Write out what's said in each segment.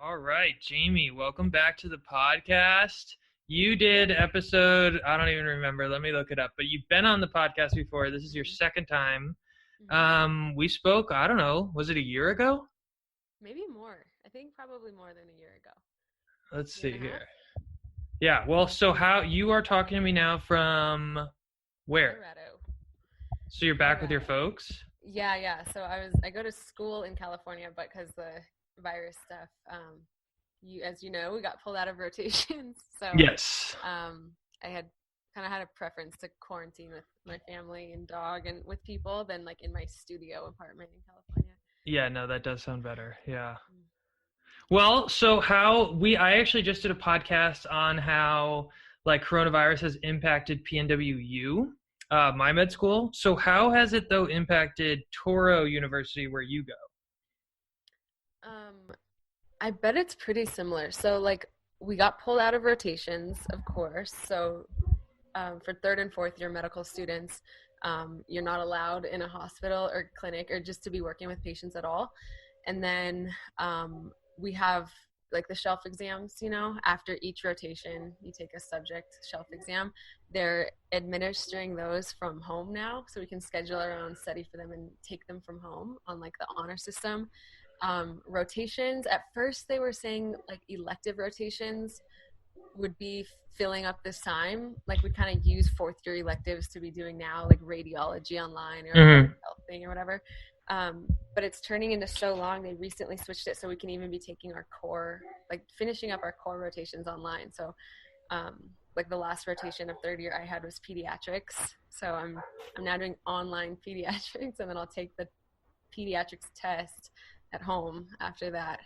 All right, Jamie, welcome back to the podcast. You did episode, I don't even remember. Let me look it up. But you've been on the podcast before. This is your second time. We spoke, I don't know, was it a year ago? Maybe more. I think probably more than a year ago. Let's Year see and a half? here. Yeah, well, so how you are talking to me now from where? Colorado. So you're back with your folks? Yeah. So I go to school in California, but because the virus stuff, as you know, we got pulled out of rotations. So Yes. I had a preference to quarantine with my family and dog and with people than like in my studio apartment in California. Yeah, no, that does sound better. Yeah. Well, so I actually just did a podcast on how like coronavirus has impacted PNWU, my med school. So how has it though impacted Toro University where you go? I bet it's pretty similar. So like we got pulled out of rotations, of course. So for third and fourth year medical students, you're not allowed in a hospital or clinic or just to be working with patients at all. And then we have like the shelf exams, after each rotation, you take a subject shelf exam. They're administering those from home now. So we can schedule our own study for them and take them from home on like the honor system. Rotations, at first they were saying like elective rotations would be filling up this time. Like we kind of use fourth year electives to be doing now, like radiology online or health thing or whatever. But it's turning into so long. They recently switched it so we can even be taking our core, like finishing up our core rotations online. So like the last rotation of third year I had was pediatrics. So I'm now doing online pediatrics, and then I'll take the pediatrics test at home after that.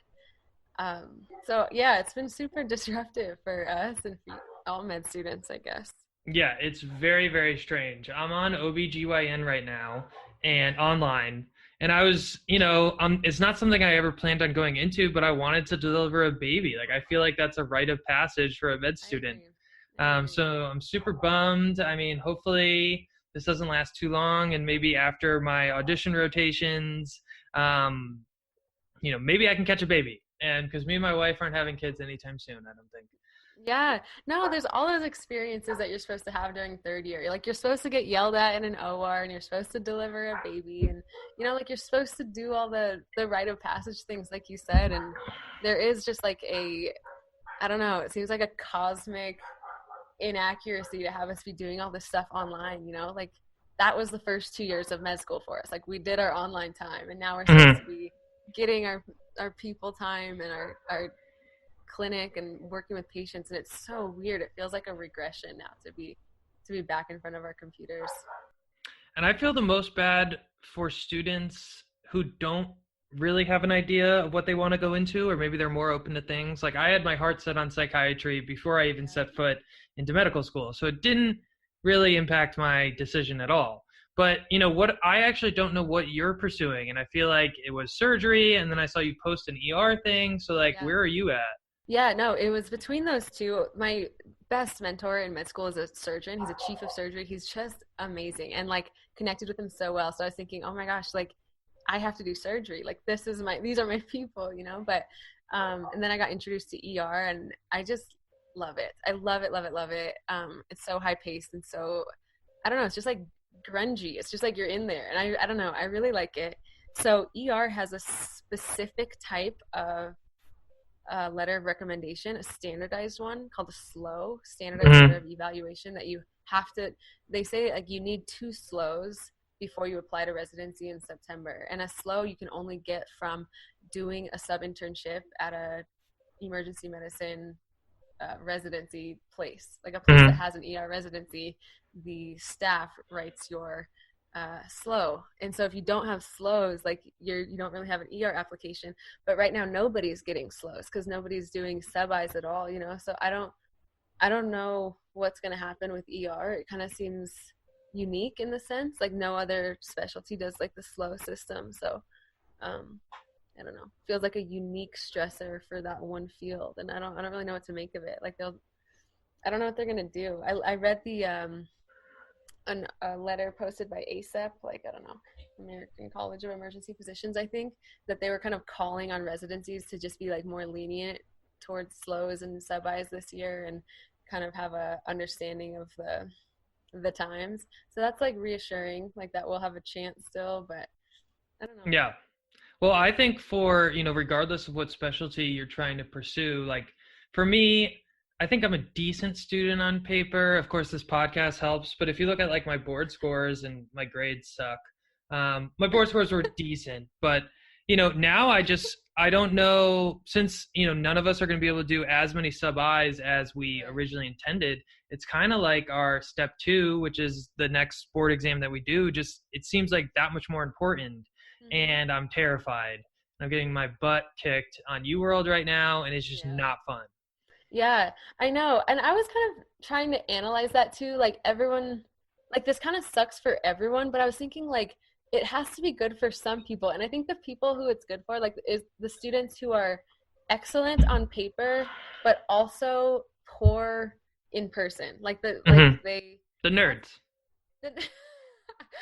So yeah, it's been super disruptive for us and for all med students, I guess. Yeah, it's very, very strange. I'm on OBGYN right now and online. And I was, it's not something I ever planned on going into, but I wanted to deliver a baby. Like, I feel like that's a rite of passage for a med student. I agree. So I'm super bummed. I mean, hopefully this doesn't last too long. And maybe after my audition rotations, maybe I can catch a baby. And because me and my wife aren't having kids anytime soon, I don't think. Yeah, no, there's all those experiences that you're supposed to have during third year. Like you're supposed to get yelled at in an OR, and you're supposed to deliver a baby, and like you're supposed to do all the rite of passage things, like you said. And there is just like I don't know, it seems like a cosmic inaccuracy to have us be doing all this stuff online. Like that was the first 2 years of med school for us. Like we did our online time, and now we're supposed to be getting our people time and our clinic and working with patients, and it's so weird. It feels like a regression now to be back in front of our computers. And I feel the most bad for students who don't really have an idea of what they want to go into, or maybe they're more open to things. Like I had my heart set on psychiatry before I even set foot into medical school, so it didn't really impact my decision at all. But what, I actually don't know what you're pursuing, and I feel like it was surgery, and then I saw you post an ER thing, so like where are you at? Yeah, no, it was between those two. My best mentor in med school is a surgeon. He's a chief of surgery. He's just amazing, and like connected with him so well. So I was thinking, oh my gosh, like I have to do surgery. Like these are my people, But and then I got introduced to ER, and I just love it. I love it, love it, love it. It's so high paced and so, I don't know, it's just like grungy. It's just like you're in there, and I don't know, I really like it. So ER has a specific type of letter of recommendation, a standardized one called a SLO, standardized letter of evaluation, that you have to, they say like you need 2 SLOs before you apply to residency in September. And a SLO you can only get from doing a sub-internship at a emergency medicine residency place, like a place that has an ER residency. The staff writes your SLO, and so if you don't have SLOs, like you don't really have an ER application. But right now nobody's getting SLOs because nobody's doing sub-Is at all, so I don't know what's going to happen with ER. It kind of seems unique in the sense like no other specialty does like the SLO system. So I don't know, feels like a unique stressor for that one field, and I don't really know what to make of it. Like I don't know what they're going to do. I read a letter posted by ASEP, like I don't know, American College of Emergency Physicians, I think, that they were kind of calling on residencies to just be like more lenient towards slows and sub-Is this year and kind of have a understanding of the times. So that's like reassuring, like that we'll have a chance still, but I don't know. Yeah. Well, I think for, regardless of what specialty you're trying to pursue, like for me, I think I'm a decent student on paper. Of course, this podcast helps, but if you look at like my board scores and my grades suck, my board scores were decent, but now I don't know since, none of us are going to be able to do as many sub I's as we Right. originally intended. It's kind of like our step two, which is the next board exam that we do. Just, it seems like that much more important, Mm-hmm. and I'm terrified. I'm getting my butt kicked on UWorld right now, and it's just Yeah. not fun. Yeah, I know. And I was kind of trying to analyze that too. Like everyone, like this kind of sucks for everyone, but I was thinking like it has to be good for some people. And I think the people who it's good for, like, is the students who are excellent on paper, but also poor in person. Like Hmm. The that's nerds.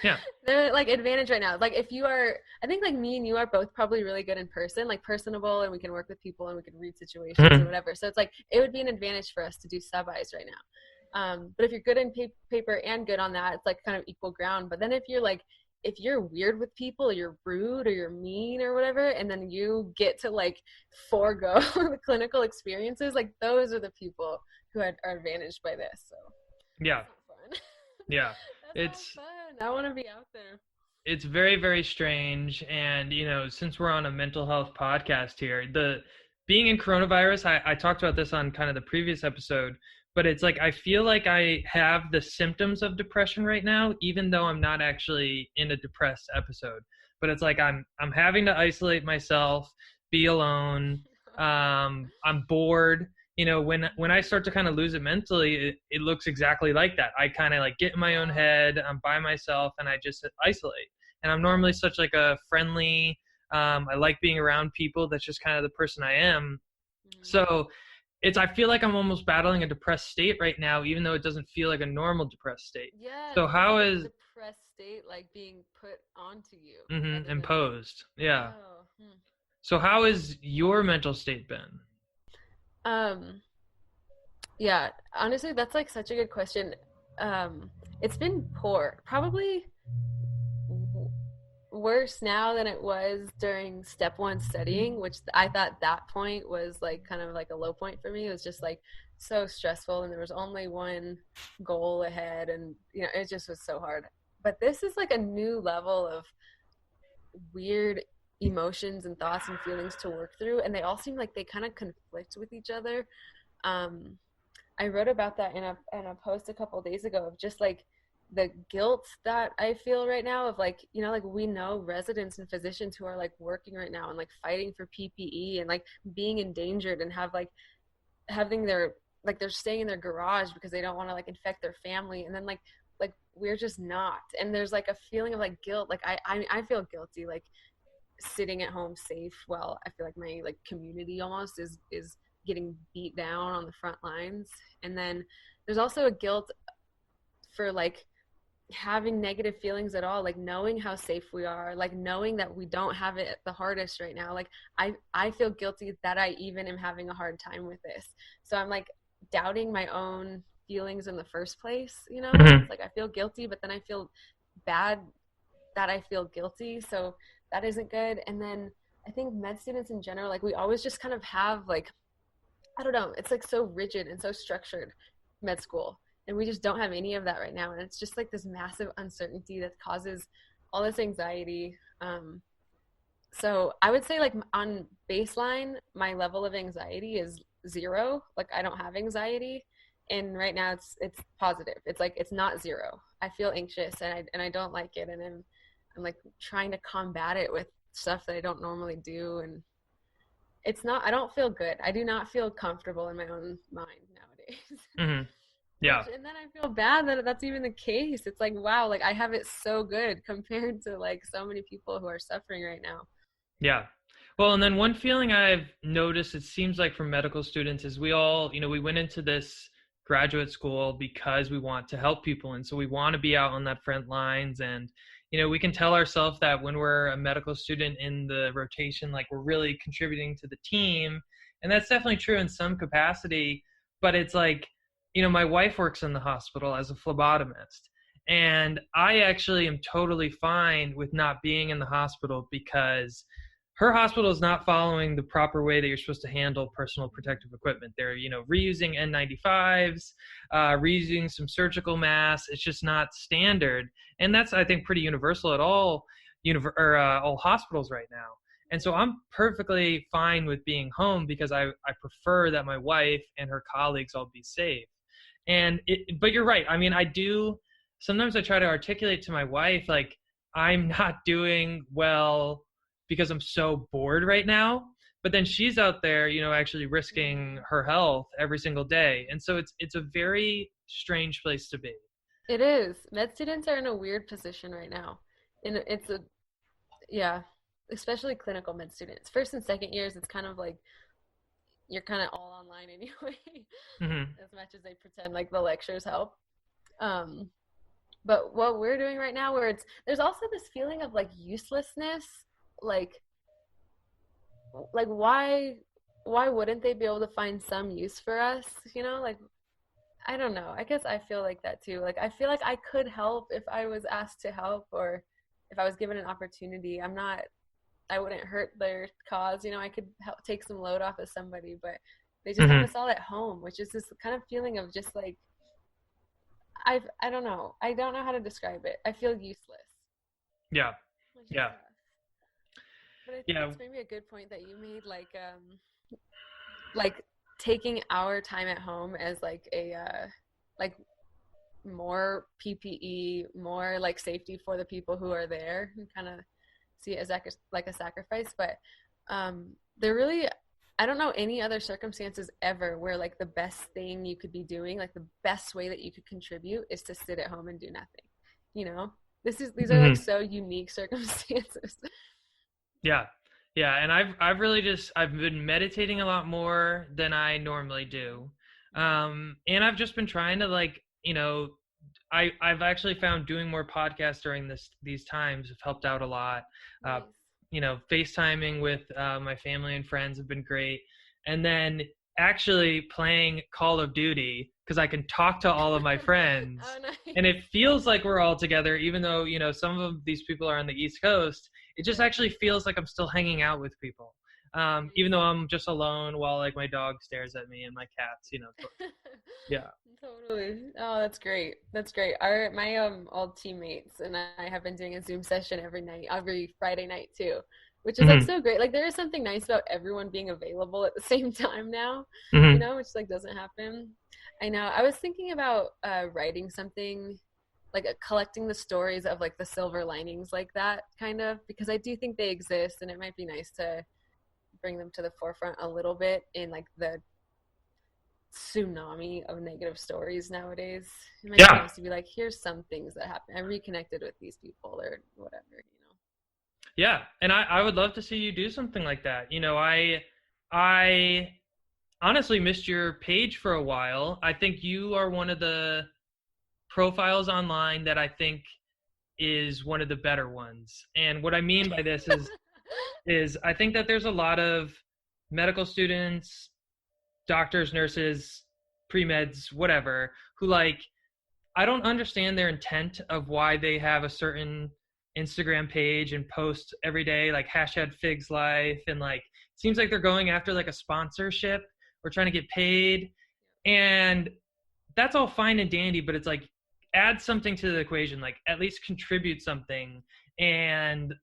Yeah. they're like advantage right now. Like if you are, I think like me and you are both probably really good in person, like personable, and we can work with people and we can read situations and Hmm. whatever. So it's like it would be an advantage for us to do sub-Is right now. But if you're good in paper and good on that, it's like kind of equal ground. But then if you're weird with people, or you're rude or you're mean or whatever, and then you get to like forego the clinical experiences, like those are the people who are advantaged by this. So Yeah. that's not fun. Yeah. That's not It's fun. I want to be out there. it's very, very strange. And since we're on a mental health podcast here, the being in coronavirus, I talked about this on kind of the previous episode, but it's like I feel like I have the symptoms of depression right now, even though I'm not actually in a depressed episode. But it's like I'm having to isolate myself, be alone. I'm bored. When I start to kind of lose it mentally, it looks exactly like that. I kind of like get in my own Yeah. head, I'm by myself, and I just isolate. And I'm Yeah. normally such like a friendly, I like being around people. That's just kind of the person I am. Mhm. So I feel like I'm almost battling a depressed state right now, even though it doesn't feel like a normal depressed state. Yeah, So it feels how like a is depressed state like being put onto you rather than like, imposed? Yeah. oh. So how has your mental state been? Um, yeah, honestly, that's like such a good question. It's been poor. Probably w- worse now than it was during step one studying, which I thought that point was like kind of like a low point for me. It was just like so stressful, and there was only one goal ahead, and it just was so hard. But this is like a new level of weird emotions and thoughts and feelings to work through, and they all seem like they kind of conflict with each other. um I wrote about that in a post a couple of days ago of just like the guilt that I feel right now of like, like we know residents and physicians who are like working right now and like fighting for PPE and like being endangered and have like having their like they're staying in their garage because they don't want to like infect their family, and then like we're just not, and there's like a feeling of like guilt, like I feel guilty like sitting at home safe while I feel like my like community almost is getting beat down on the front lines. And then there's also a guilt for like having negative feelings at all, like knowing how safe we are, like knowing that we don't have it the hardest right now. Like I feel guilty that I even am having a hard time with this. So I'm like doubting my own feelings in the first place. Hmm. It's like I feel guilty, but then I feel bad that I feel guilty. So that isn't good. And then I think med students in general, like we always just kind of have like, I don't know, it's like so rigid and so structured, med school. And we just don't have any of that right now. And it's just like this massive uncertainty that causes all this anxiety. So I would say like on baseline, my level of anxiety is zero. Like I don't have anxiety. And right now it's positive. It's like it's not zero. I feel anxious and I don't like it, and I'm like trying to combat it with stuff that I don't normally do, and it's not, I don't feel good. I do not feel comfortable in my own mind nowadays. Hmm. Which, Yeah. and then I feel bad that that's even the case. It's like, wow, like I have it so good compared to like so many people who are suffering right now. Yeah. Well, and then one feeling I've noticed, it seems like from medical students, is we all, we went into this graduate school because we want to help people. And so we want to be out on that front lines. And, we can tell ourselves that when we're a medical student in the rotation, like we're really contributing to the team. And that's definitely true in some capacity. But it's like, my wife works in the hospital as a phlebotomist. And I actually am totally fine with not being in the hospital because her hospital is not following the proper way that you're supposed to handle personal protective equipment. They're, reusing N95s, reusing some surgical masks. It's just not standard. And that's, I think, pretty universal at all all hospitals right now. And so I'm perfectly fine with being home because I prefer that my wife and her colleagues all be safe. But you're right. I mean, sometimes I try to articulate to my wife, like, I'm not doing well because I'm so bored right now. But then she's out there, actually risking her health every single day. And so it's a very strange place to be. It is. Med students are in a weird position right now. And yeah, especially clinical med students. First and second years, it's kind of like you're kind of all online anyway, as much as they pretend like the lectures help. But what we're doing right now, there's also this feeling of like uselessness, like why wouldn't they be able to find some use for us? Like, I don't know. I guess I feel like that too. Like, I feel like I could help if I was asked to help, or if I was given an opportunity. I wouldn't hurt their cause. I could help take some load off of somebody, but they just have us all at home, which is this kind of feeling of just like, I don't know. I don't know how to describe it. I feel useless. Yeah. Yeah. But I think it's maybe a good point that you made, like taking our time at home as like like more PPE, more like safety for the people who are there, and kind of see it as like a sacrifice. But there really, I don't know any other circumstances ever where like the best thing you could be doing, like the best way that you could contribute, is to sit at home and do nothing. These are like so unique circumstances. Yeah. And I've been meditating a lot more than I normally do. And I've just been trying to, like, I've actually found doing more podcasts during these times have helped out a lot. Nice. FaceTiming with my family and friends have been great. And then actually playing Call of Duty, because I can talk to all of my friends. Oh, nice. And it feels like we're all together, even though, some of these people are on the East Coast. It just actually feels like I'm still hanging out with people. Even though I'm just alone while like my dog stares at me and my cats, Yeah. Totally. Oh, that's great. My old teammates and I have been doing a Zoom session every Friday night too, which is like so great. Like, there is something nice about everyone being available at the same time now, which like doesn't happen. I know. I was thinking about writing something, like collecting the stories of like the silver linings, like that kind of, because I do think they exist, and it might be nice to bring them to the forefront a little bit in like the tsunami of negative stories nowadays. It might be nice to be like, here's some things that happen. I reconnected with these people or whatever, Yeah. And I would love to see you do something like that. I honestly missed your page for a while. I think you are one of the profiles online that I think is one of the better ones. And what I mean by this is I think that there's a lot of medical students, doctors, nurses, pre-meds, whatever, who, like, I don't understand their intent of why they have a certain Instagram page and post every day, like #FigsLife, and like, it seems like they're going after like a sponsorship or trying to get paid. And that's all fine and dandy, but it's like, add something to the equation, like at least contribute something. And,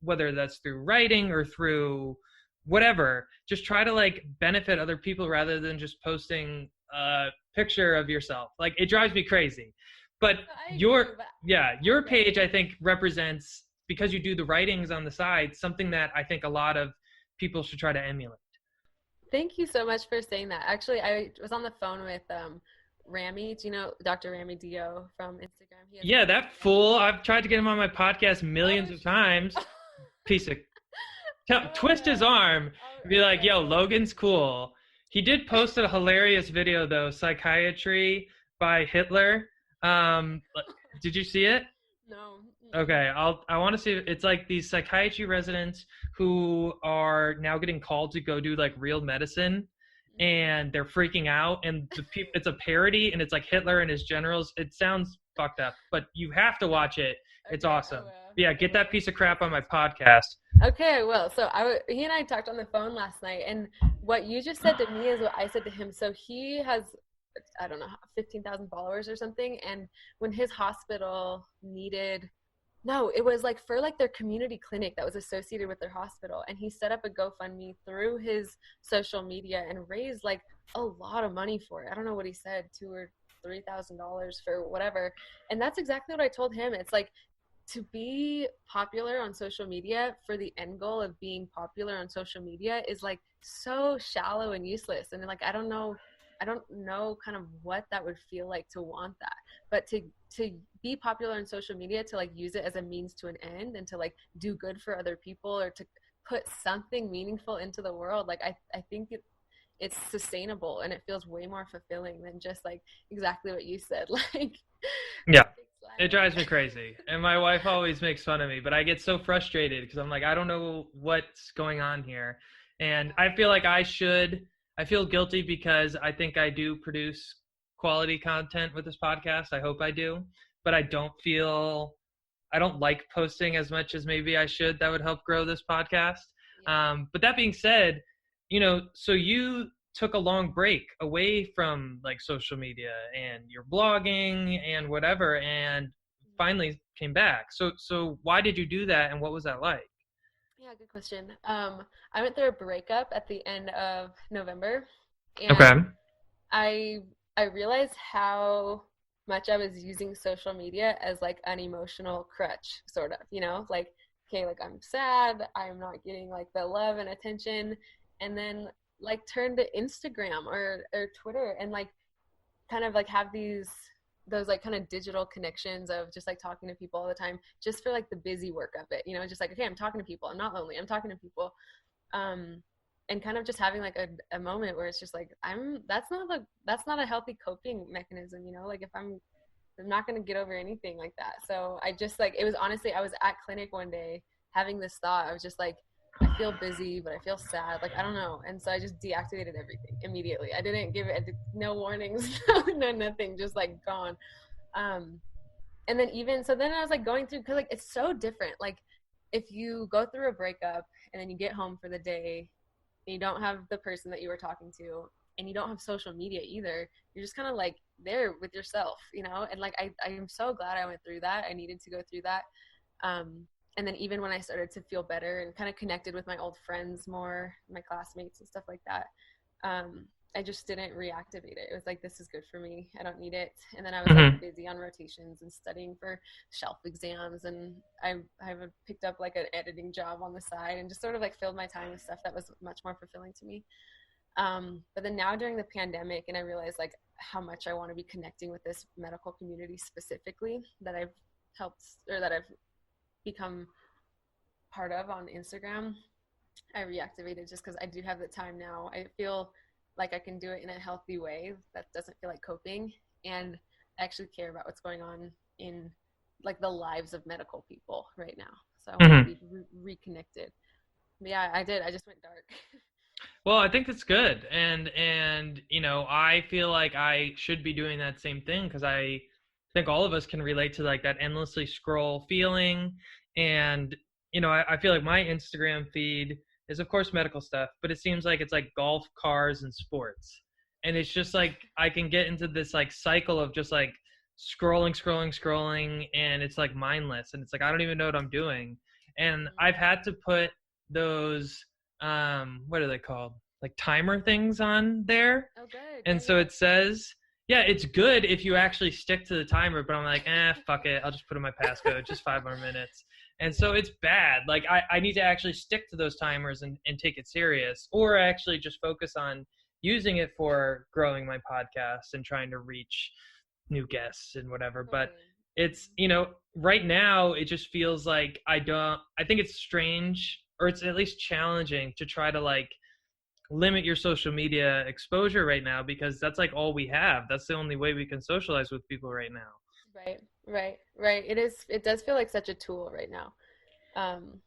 whether that's through writing or through whatever, just try to like benefit other people rather than just posting a picture of yourself. Like, it drives me crazy. But your page, I think, represents, because you do the writings on the side, something that I think a lot of people should try to emulate. Thank you so much for saying that. Actually, I was on the phone with Rami. Do you know Dr. Rami Dio from Instagram? That fool. I've tried to get him on my podcast millions of times. Piece of twist his arm and be like, yo, Logan's cool. He did post a hilarious video though, Psychiatry by Hitler. Um, did you see it? No. Mm-mm. Okay, I want to see. It's like these psychiatry residents who are now getting called to go do like real medicine, Mm-hmm. and they're freaking out. And it's a parody, and it's like Hitler and his generals. It sounds fucked up, but you have to watch it. It's Okay, I awesome. will. Yeah, I get that will. piece of crap on my podcast. Okay, I will. So he and I talked on the phone last night, and what you just said to me is what I said to him. So he has, I don't know, 15,000 followers or something, and when his hospital needed, no, it was like for like their community clinic that was associated with their hospital, and he set up a GoFundMe through his social media and raised like a lot of money for it. I don't know what he said, $2,000 or $3,000 for whatever, and that's exactly what I told him. It's like to be popular on social media for the end goal of being popular on social media is like so shallow and useless, and like I don't know kind of what that would feel like to want that, but to be popular on social media, to like use it as a means to an end and to like do good for other people or to put something meaningful into the world, like I think it's sustainable and it feels way more fulfilling than just like exactly what you said, like Yeah. big It slang. drives me crazy. And my wife always makes fun of me, but I get so frustrated because I'm like, I don't know what's going on here. And I feel like I feel guilty because I think I do produce quality content with this podcast. I hope I do. But I don't like posting as much as maybe I should. That would help grow this podcast. Yeah. But that being said, so you took a long break away from like social media and your blogging and whatever, and finally came back. So why did you do that, and what was that like? Yeah, good question. I went through a breakup at the end of November, and Okay. I I realized how much I was using social media as like an emotional crutch, sort of, like, okay, like I'm sad, I'm not getting like the love and attention, and then like turn to Instagram or Twitter and like kind of like have those like kind of digital connections of just like talking to people all the time just for like the busy work of it, just like, okay, I'm talking to people, I'm not lonely, I'm talking to people. um and kind of just having like a moment where it's just like I'm that's not a healthy coping mechanism, like if I'm not going to get over anything like that. So I just like, it was honestly, I was at clinic one day having this thought. I was just like, I feel busy, but I feel sad. Like, I don't know. And so I just deactivated everything immediately. I didn't give it no warnings, no nothing, just like gone. Um, and then even, so then I was like going through, cause like, it's so different. Like if you go through a breakup and then you get home for the day and you don't have the person that you were talking to and you don't have social media either, you're just kind of like there with yourself, and like I'm so glad I went through that. I needed to go through that. And then even when I started to feel better and kind of connected with my old friends more, my classmates and stuff like that, I just didn't reactivate it. It was like, this is good for me, I don't need it. And then I was like Hmm. busy on rotations and studying for shelf exams, and I've picked up like an editing job on the side and just sort of like filled my time with stuff that was much more fulfilling to me. But then now during the pandemic, and I realized like how much I want to be connecting with this medical community specifically that I've helped or that I've become part of on Instagram, I reactivated just because I do have the time now. I feel like I can do it in a healthy way that doesn't feel like coping, and I actually care about what's going on in like the lives of medical people right now. So I wanted to Hmm. be reconnected. But yeah, I did. I just went dark. Well, I think that's good, and I feel like I should be doing that same thing because I think all of us can relate to like that endlessly scroll feeling, and I feel like my Instagram feed is of course medical stuff, but it seems like it's like golf, cars, and sports, and it's just like I can get into this like cycle of just like scrolling, scrolling, scrolling, and it's like mindless, and it's like I don't even know what I'm doing, and I've Mm. had to put those what are they called, like timer things on there, Oh, good. Yeah, and so yeah. it says, yeah, it's good if you actually stick to the timer, but I'm like, fuck it, I'll just put in my passcode, just 5 more minutes. And so Yeah. it's bad. Like I need to actually stick to those timers and take it serious, or actually just focus on using it for growing my podcast and trying to reach new guests and whatever. But Totally. it's, right now it just feels like I think it's strange, or it's at least challenging to try to like limit your social media exposure right now, because that's like all we have. That's the only way we can socialize with people right now. Right, right, right. It is. It does feel like such a tool right now. Um,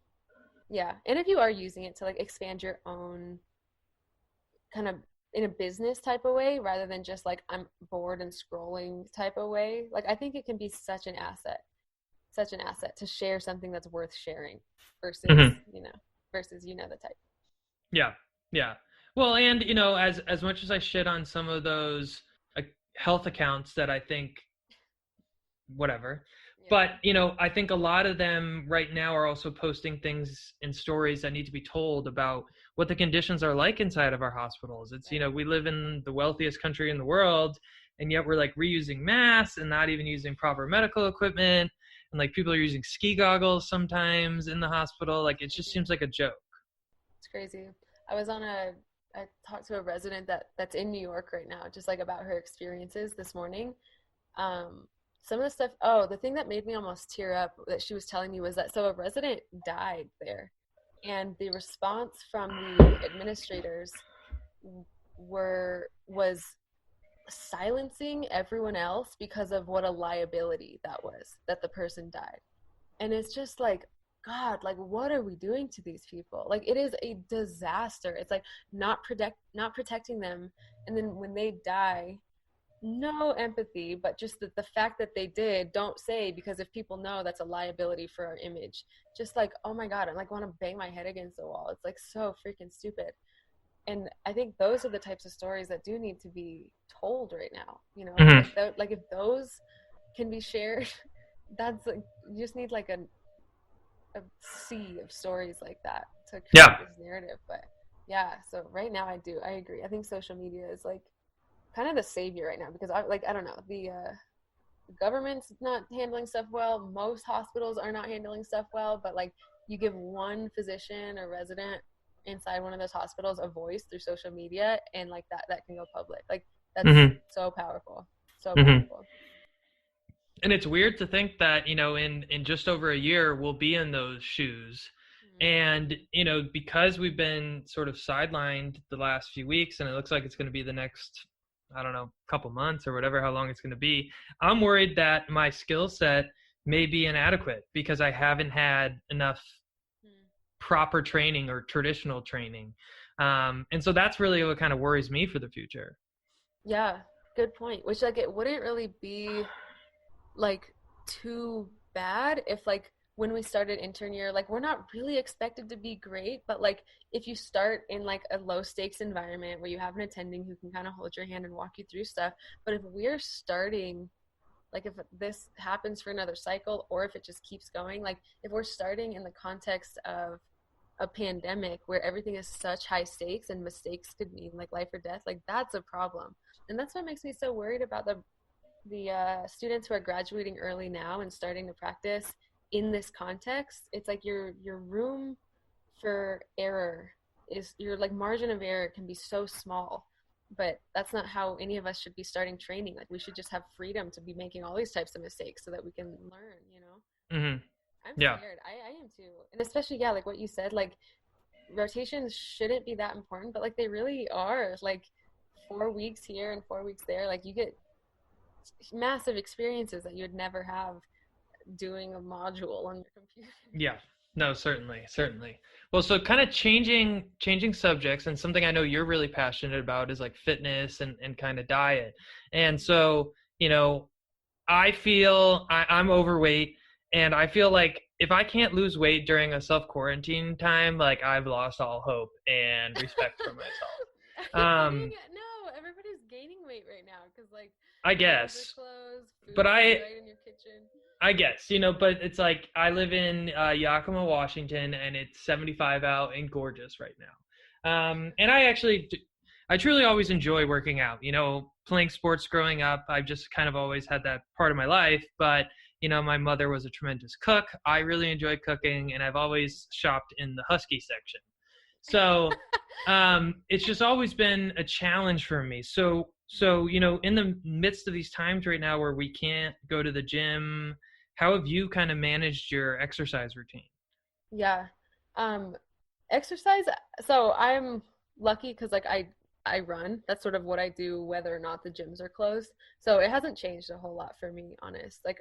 yeah. And if you are using it to like expand your own kind of in a business type of way rather than just like I'm bored and scrolling type of way, like I think it can be such an asset to share something that's worth sharing versus, Hmm. the type. Yeah, yeah. Well, and as much as I shit on some of those health accounts that I think whatever. But, Yeah. I think a lot of them right now are also posting things and stories that need to be told about what the conditions are like inside of our hospitals. It's, Right. we live in the wealthiest country in the world, and yet we're like reusing masks and not even using proper medical equipment. And like people are using ski goggles sometimes in the hospital. Like it just Crazy. seems like a joke. It's crazy. I was on a I talked to a resident that's in New York right now, just like about her experiences this morning. Um, some of the stuff, oh, the thing that made me almost tear up that she was telling me was that so a resident died there, and the response from the administrators was silencing everyone else because of what a liability that was that the person died. And it's just like, God, like what are we doing to these people? Like it is a disaster. It's like not protecting them, and then when they die, no empathy, but just the fact that they did, don't say, because if people know, that's a liability for our image. Just like, oh my God, I like want to bang my head against the wall. It's like so freaking stupid. And I think those are the types of stories that do need to be told right now. Hmm. Like if those can be shared, that's like you just need like a sea of stories like that to create Yeah. this narrative. But yeah, so right now I agree. I think social media is like kind of the savior right now because I don't know, the government's not handling stuff well. Most hospitals are not handling stuff well, but like you give one physician or resident inside one of those hospitals a voice through social media, and like that can go public. Like that's Hmm. so powerful, so Hmm. powerful. And it's weird to think that in just over a year we'll be in those shoes. Mm-hmm. And because we've been sort of sidelined the last few weeks, and it looks like it's going to be the next, I don't know, couple months or whatever, how long it's going to be, I'm worried that my skill set may be inadequate because I haven't had enough proper training or traditional training. And so that's really what kind of worries me for the future. Yeah, good point. Which like it wouldn't really be like too bad if like when we started intern year, like we're not really expected to be great, but like if you start in like a low stakes environment where you have an attending who can kind of hold your hand and walk you through stuff. But if we're starting, like if this happens for another cycle or if it just keeps going, like if we're starting in the context of a pandemic where everything is such high stakes and mistakes could mean like life or death, like that's a problem. And that's what makes me so worried about the students who are graduating early now and starting to practice in this context. It's like your room for error is your like margin of error can be so small, but that's not how any of us should be starting training. Like we should just have freedom to be making all these types of mistakes so that we can learn. Hmm. I'm Yeah. scared. I am too. And especially, yeah, like what you said, like rotations shouldn't be that important, but like they really are. Like 4 weeks here and 4 weeks there, like you get massive experiences that you would never have doing a module on your computer. Yeah. No, certainly, certainly. Well, so kind of changing subjects, and something I know you're really passionate about is like fitness and kind of diet. And so, I feel I'm overweight, and I feel like if I can't lose weight during a self quarantine time, like I've lost all hope and respect for myself. How do you Um, get no? Everybody's gaining weight right now because like I gyms are guess, closed, but food is I right in your kitchen. I guess, but it's like I live in Yakima, Washington, and it's 75 out and gorgeous right now. And I truly always enjoy working out. Playing sports growing up, I've just kind of always had that part of my life. But my mother was a tremendous cook. I really enjoy cooking, and I've always shopped in the Husky section. So it's just always been a challenge for me. So in the midst of these times right now where we can't go to the gym, how have you kind of managed your exercise routine? Yeah. Exercise. So lucky because like I run. That's sort of what I do whether or not the gyms are closed. So it hasn't changed a whole lot for me, honest. Like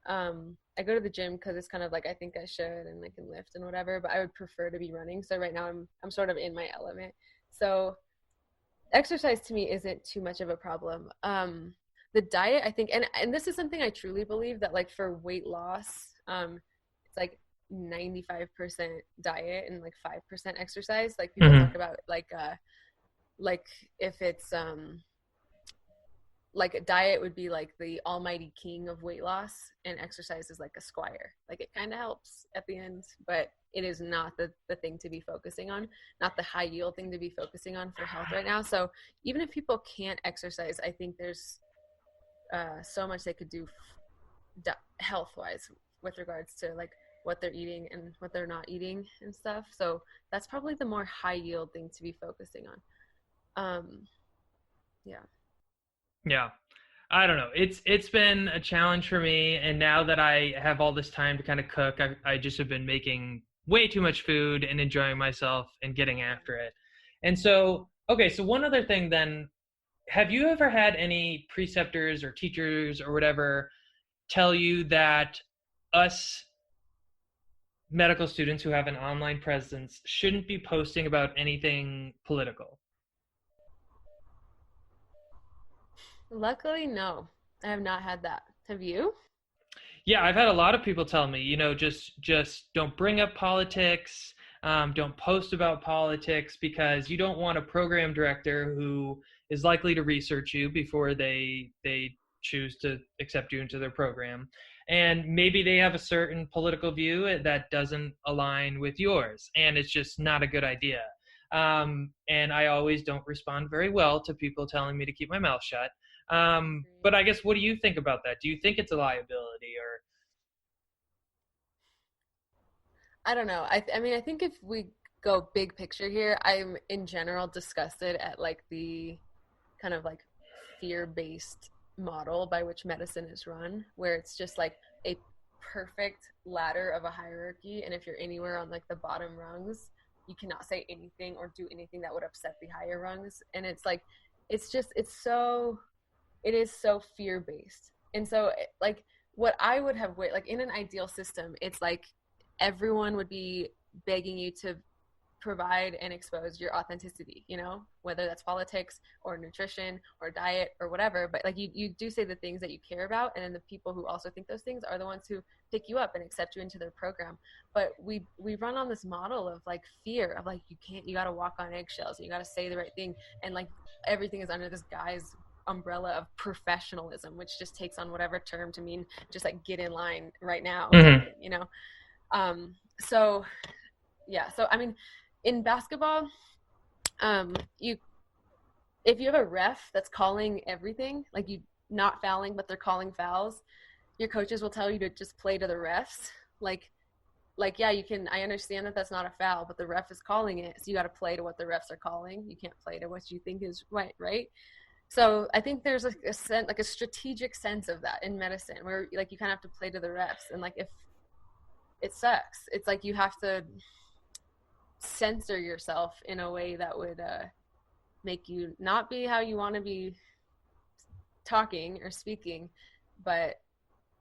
I go to the gym because it's kind of like I think I should and I can lift and whatever, but I would prefer to be running. So right now I'm sort of in my element. So exercise to me isn't too much of a problem. The diet I think, and this is something I truly believe that like for weight loss, it's like 95% diet and like 5% exercise. Like people talk Hmm. about like if it's like a diet would be like the almighty king of weight loss and exercise is like a squire. Like it kind of helps at the end, but it is not the thing to be focusing on, not the high yield thing to be focusing on for health right now. So even if people can't exercise, I think there's so much they could do health wise with regards to like what they're eating and what they're not eating and stuff. So that's probably the more high yield thing to be focusing on. Yeah. Yeah. I don't know. It's been a challenge for me, and now that I have all this time to kind of cook, I just have been making way too much food and enjoying myself and getting after it. And so, okay, so one other thing then, have you ever had any preceptors or teachers or whatever tell you that us medical students who have an online presence shouldn't be posting about anything political? Luckily, no. I have not had that. Have you? Yeah, I've had a lot of people tell me, just don't bring up politics, don't post about politics because you don't want a program director who is likely to research you before they choose to accept you into their program, and maybe they have a certain political view that doesn't align with yours, and it's just not a good idea. And I always don't respond very well to people telling me to keep my mouth shut. But I guess, what do you think about that? Do you think it's a liability or? I don't know. I mean, I think if we go big picture here, I'm in general disgusted at like the kind of like fear-based model by which medicine is run, where it's just like a perfect ladder of a hierarchy, and if you're anywhere on like the bottom rungs, you cannot say anything or do anything that would upset the higher rungs. And it's like it's just it is so fear-based. And so like what I would have like in an ideal system, it's like everyone would be begging you to provide and expose your authenticity, you know, whether that's politics or nutrition or diet or whatever. But like you do say the things that you care about, and then the people who also think those things are the ones who pick you up and accept you into their program. But we run on this model of like fear of like you got to walk on eggshells and you got to say the right thing, and like everything is under this guy's umbrella of professionalism, which just takes on whatever term to mean just like get in line right now type Mhm. thing, you know. So yeah, so I mean, in basketball, you if you have a ref that's calling everything, like you not fouling, but they're calling fouls, your coaches will tell you to just play to the refs. Like yeah, you can. I understand that that's not a foul, but the ref is calling it, so you got to play to what the refs are calling. You can't play to what you think is right, right? So I think there's like like a strategic sense of that in medicine, where like you kind of have to play to the refs, and like if it sucks, it's like you have to censor yourself in a way that would make you not be how you want to be talking or speaking, but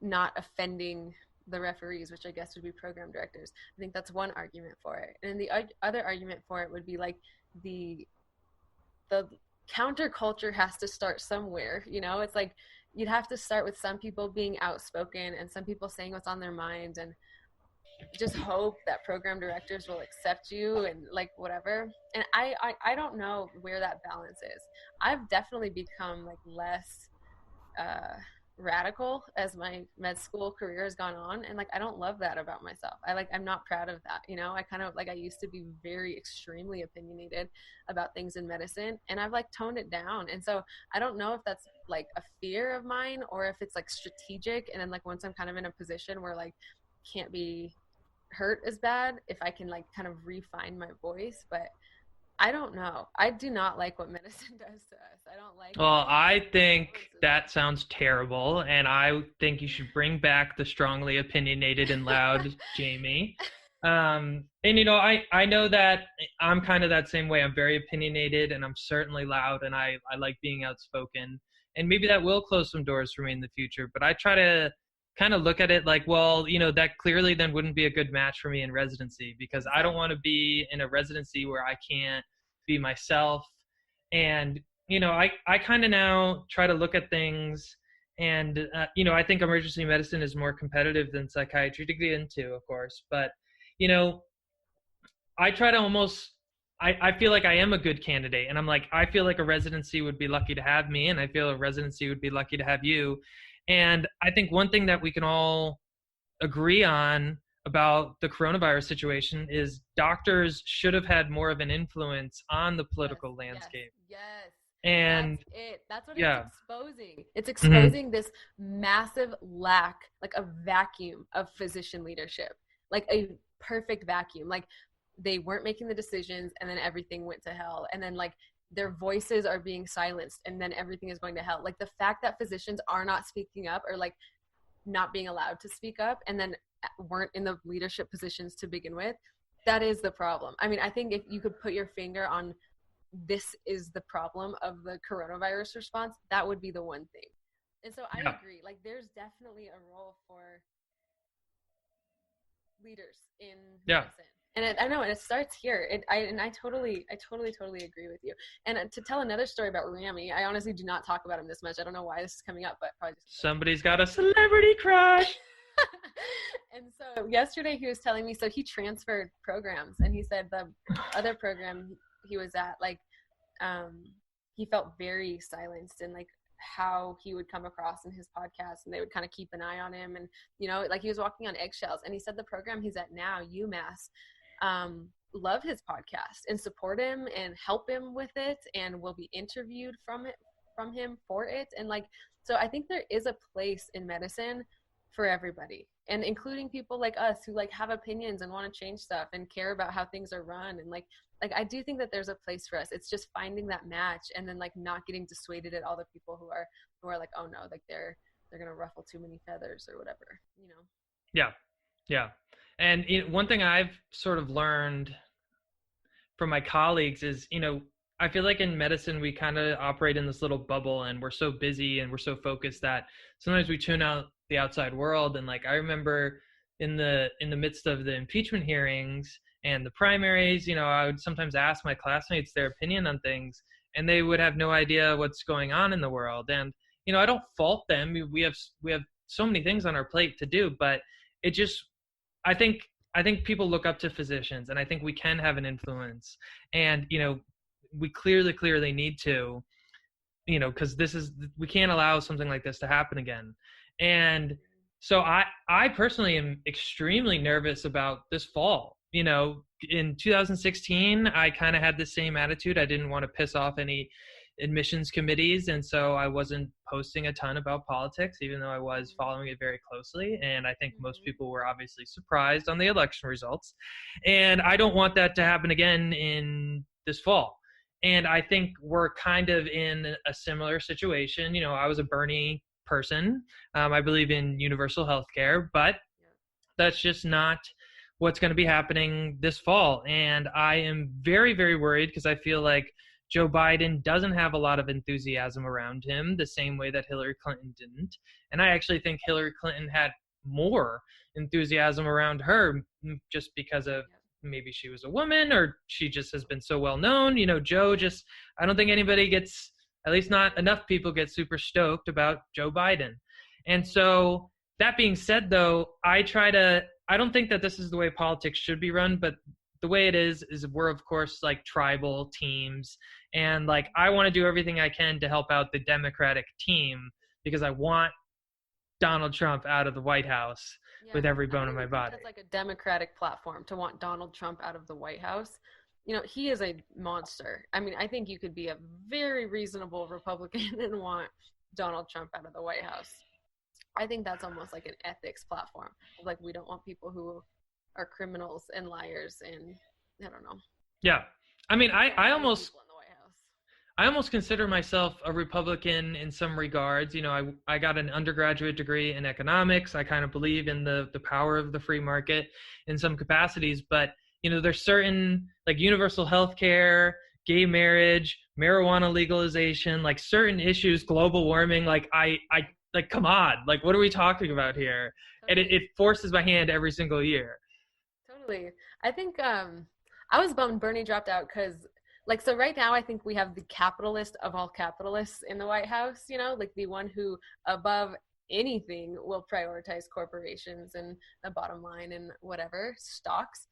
not offending the referees, which I guess would be program directors. I think that's one argument for it. And the other argument for it would be like the the counterculture has to start somewhere. You know, it's like you'd have to start with some people being outspoken and some people saying what's on their mind, and just hope that program directors will accept you and like whatever. And I don't know where that balance is. I've definitely become like less uh radical as my med school career has gone on, and like I don't love that about myself. I'm not proud of that, you know. I kind of like I used to be very extremely opinionated about things in medicine, and I've like toned it down. And so I don't know if that's like a fear of mine or if it's like strategic, and then like once I'm kind of in a position where like can't be hurt as bad, if I can like kind of refine my voice. But I don't know. I do not like what medicine does to us. I don't like the Well, I think influences that sounds terrible, and I think you should bring back the strongly opinionated and loud Jamie. And I know that I'm kind of that same way. I'm very opinionated and I'm certainly loud and I like being outspoken. And maybe that will close some doors for me in the future. But I try to kind of look at it like, well, that clearly then wouldn't be a good match for me in residency because I don't Exactly. want to be in a residency where I can't be myself. And, I kind of now try to look at things and, I think emergency medicine is more competitive than psychiatry to get into, of course. But you know, I try to almost I feel like I am a good candidate and I'm like, I feel like a residency would be lucky to have me and I feel a residency would be lucky to have you. And I think one thing that we can all agree on about the coronavirus situation is doctors should have had more of an influence on the Yes, political yes, landscape. yes. That's And it. That's what it's yeah. exposing. It's Mhm. exposing this massive lack, like a vacuum of physician leadership, like a perfect vacuum. Like they weren't making the decisions and then everything went to hell. And then like their voices are being silenced and then everything is going to hell. Like the fact that physicians are not speaking up or like not being allowed to speak up and then weren't in the leadership positions to begin with, that is the problem. I mean, I think if you could put your finger on this is the problem of the coronavirus response, that would be the one thing. And so I Yeah. agree. Like, there's definitely a role for leaders in Yeah. medicine. And I know, and it starts here. I totally agree with you. And to tell another story about Rami, I honestly do not talk about him this much. I don't know why this is coming up, but probably just because Somebody's got a celebrity crush. and so yesterday he was telling me, so he transferred programs, and he said the other program he was at, like, um, he felt very silenced and like how he would come across in his podcast, and they would kind of keep an eye on him, and like he was walking on eggshells. And he said the program he's at now, UMass, love his podcast and support him and help him with it, and will be interviewed from him for it. And like, so I think there is a place in medicine for everybody, and including people like us who like have opinions and want to change stuff and care about how things are run. And like I do think that there's a place for us. It's just finding that match and then like not getting dissuaded at all the people who are like, oh no, like they're gonna ruffle too many feathers or whatever. Yeah. Yeah. And one thing I've sort of learned from my colleagues is, I feel like in medicine we kind of operate in this little bubble and we're so busy and we're so focused that sometimes we tune out the outside world. And like I remember in the midst of the impeachment hearings and the primaries, I would sometimes ask my classmates their opinion on things and they would have no idea what's going on in the world. And I don't fault them. We have so many things on our plate to do, but it just I think I think people look up to physicians, and I think we can have an influence. And we clearly need to, because we can't allow something like this to happen again. And so I personally am extremely nervous about this fall. In 2016, I kind of had the same attitude. I didn't want to piss off any admissions committees, and so I wasn't posting a ton about politics, even though I was following it very closely. And I think most Mm-hmm. people were obviously surprised on the election results. And I don't want that to happen again in this fall. And I think we're kind of in a similar situation. I was a Bernie person. I believe in universal health care, but Yeah. that's just not what's going to be happening this fall. And I am very, very worried because I feel like Joe Biden doesn't have a lot of enthusiasm around him the same way that Hillary Clinton didn't. And I actually think Hillary Clinton had more enthusiasm around her just because of Yeah. maybe she was a woman or she just has been so well known. Joe just, I don't think anybody gets, at least not enough people get super stoked about Joe Biden. And so that being said, though, I don't think that this is the way politics should be run, but the way it is we're, of course, like tribal teams. And like, I want to do everything I can to help out the Democratic team because I want Donald Trump out of the White House Yeah, with every I bone don't in my even think body. that's like a Democratic platform to want Donald Trump out of the White House. He is a monster. I mean, I think you could be a very reasonable Republican and want Donald Trump out of the White House. I think that's almost like an ethics platform. Like, we don't want people who are criminals and liars and I don't know. Yeah. I mean, We want nice people in the White House. I almost consider myself a Republican in some regards. You know, I got an undergraduate degree in economics. I kind of believe in the power of the free market in some capacities, but you know, there's certain like universal health care, gay marriage, marijuana legalization, like certain issues, global warming, like I like come on, like what are we talking about here? And it Totally. forces my hand every single year. Totally. I think I was bummed Bernie dropped out because like so right now I think we have the capitalist of all capitalists in the White House, you know, like the one who above anything will prioritize corporations and the bottom line and whatever stocks.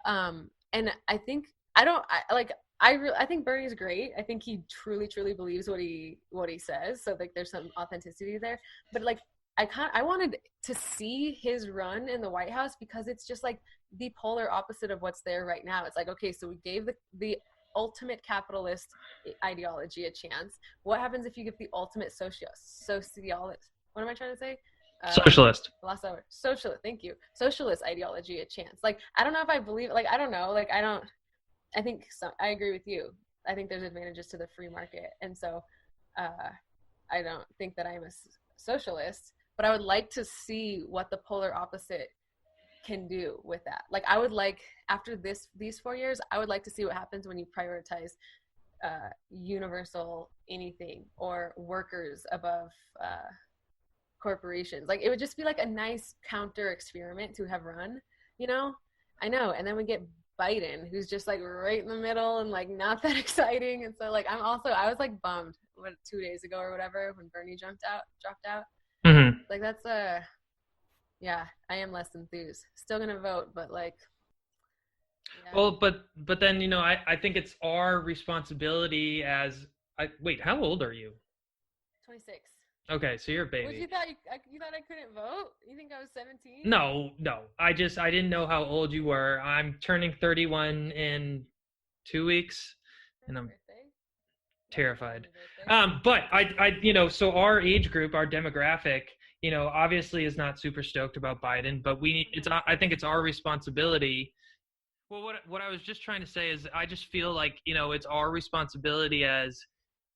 And I think I don't I like I think Bernie's great. I think he truly believes what he says. So like there's some authenticity there. But like I wanted to see his run in the White House because it's just like the polar opposite of what's there right now. It's like, okay, so we gave the ultimate capitalist ideology a chance. What happens if you give the ultimate socialist? What am I trying to say? Socialist. Last hour. Socialist. Thank you. Socialist ideology a chance. Like, I don't know if I believe. Like, I don't know. Like, I don't. I think I agree with you. I think there's advantages to the free market, and so uh, I don't think that I'm a socialist. But I would like to see what the polar opposite can do with that. Like I would like after these 4 years, I would like to see what happens when you prioritize universal anything or workers above corporations. Like it would just be like a nice counter experiment to have run, you know? I know. And then we get Biden, who's just like right in the middle and like not that exciting. And so like I was like bummed 2 days ago or whatever when Bernie dropped out. Mm-hmm. Like that's yeah, I am less enthused. Still gonna vote, but like, yeah, Well, but then you know, I think it's our responsibility as I wait. How old are you? 26. Okay, so you're a What baby. you thought? You thought I couldn't vote? You think I was 17? No, no. I didn't know how old you were. I'm turning 31 in 2 weeks, and Happy I'm birthday! Love you. terrified. Happy birthday. But you know, so our age group, our demographic, you know, obviously is not super stoked about Biden, but it's Mm-hmm. I think it's our responsibility. Well, what I was just trying to say is I just feel like, you know, it's our responsibility as,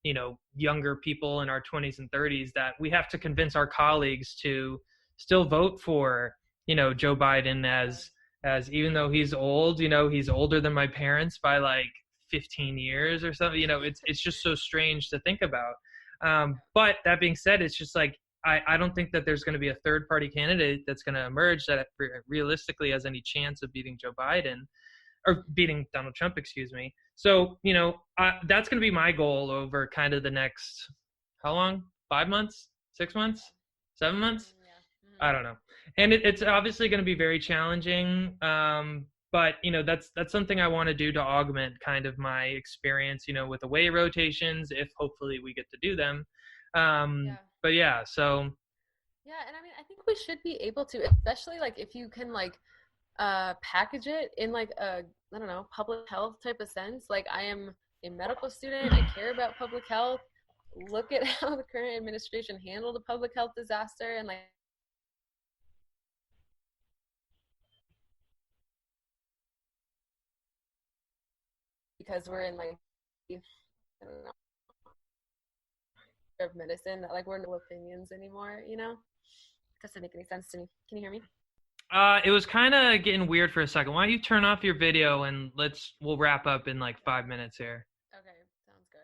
you know, younger people in our 20s and 30s that we have to convince our colleagues to still vote for, you know, Joe Biden Yes. as even though he's old, you know, he's older than my parents by like 15 years or something. You know, it's just so strange to think about. But that being said, it's just like I don't think that there's going to be a third party candidate that's going to emerge that realistically has any chance of beating Joe Biden or beating Donald Trump, excuse me. So, you know, that's going to be my goal over kind of the next, how long? 5 months? 6 months? 7 months? Yeah. I don't know. And it's obviously going to be very challenging. But you know, that's something I want to do to augment kind of my experience, you know, with away rotations, if hopefully we get to do them. Yeah. But yeah, so Yeah. And I mean, I think we should be able to, especially like if you can like package it in like a I don't know public health type of sense. Like I am a medical student. I care about public health. Look at how the current administration handled a public health disaster and like because we're in like I don't know of medicine that like we're no opinions anymore. You know, doesn't make any sense to me. Can you hear me? it was kind of getting weird for a second. Why don't you turn off your video and we'll wrap up in like 5 minutes here. Okay, sounds good.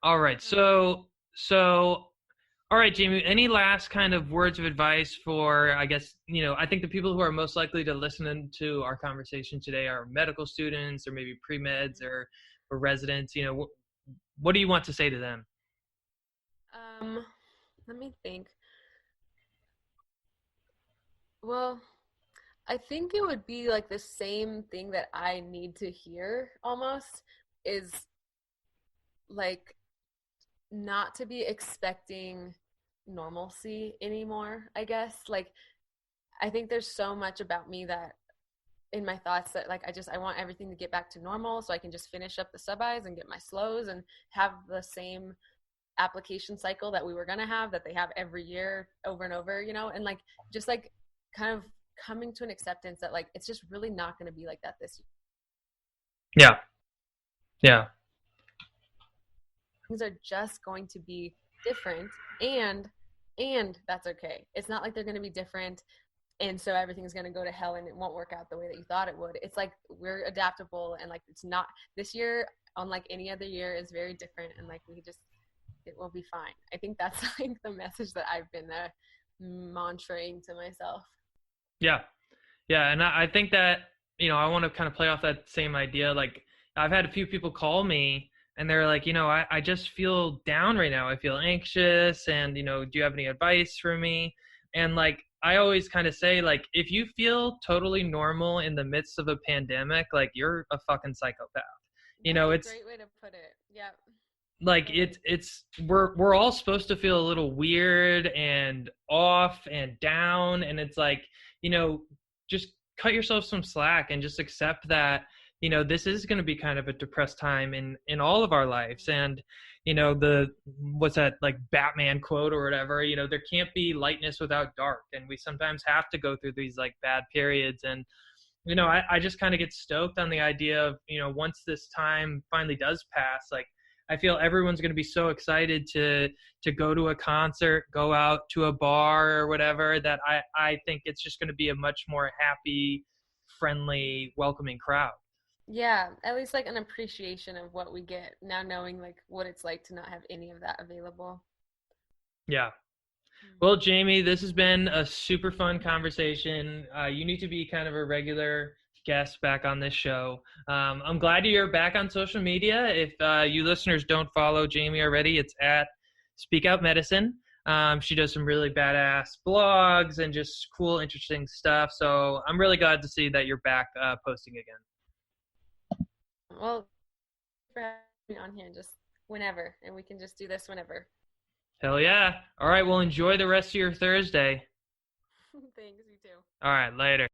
All right. Um, So all right, Jamie, any last kind of words of advice for, I guess, you know, I think the people who are most likely to listen to our conversation today are medical students or maybe pre-meds or residents, you know, what do you want to say to them? um, let me think. Well, I think it would be like the same thing that I need to hear almost is like not to be expecting normalcy anymore, I guess. Like I think there's so much about me that in my thoughts that like I want everything to get back to normal so I can just finish up the sub-Is and get my slows and have the same application cycle that we were going to have that they have every year over and over, you know, and like just like kind of coming to an acceptance that like it's just really not going to be like that this year. Yeah. Yeah. things are just going to be different, and that's okay. It's not like they're going to be different and so everything's going to go to hell and it won't work out the way that you thought it would. It's like we're adaptable, and like it's not, this year unlike any other year is very different, and like we just, it will be fine. I think that's like the message that I've been mantraing to myself. Yeah. Yeah. And I think that, I want to kind of play off that same idea. Like, I've had a few people call me and they're like, I just feel down right now. I feel anxious. And, do you have any advice for me? And like, I always kind of say, like, if you feel totally normal in the midst of a pandemic, like, you're a fucking psychopath. That's a It's great way to put it. Yeah, like totally. we're all supposed to feel a little weird and off and down, and it's like, just cut yourself some slack and just accept that, this is going to be kind of a depressed time in all of our lives. And the what's that, like, Batman quote or whatever, there can't be lightness without dark, and we sometimes have to go through these like bad periods. And I just kind of get stoked on the idea of, once this time finally does pass, like, I feel everyone's going to be so excited to go to a concert, go out to a bar or whatever, that I think it's just going to be a much more happy, friendly, welcoming crowd. Yeah, at least like an appreciation of what we get now, knowing like what it's like to not have any of that available. Yeah. Well, Jamie, this has been a super fun conversation. You need to be kind of a regular guest back on this show. I'm glad you're back on social media. If you listeners don't follow Jamie already, it's at Speak Out Medicine. She does some really badass blogs and just cool, interesting stuff. So I'm really glad to see that you're back posting again. Well, for having me on here just whenever, and we can just do this whenever. Hell yeah. All right. Well, enjoy the rest of your Thursday. Thanks, you too. All right. Later.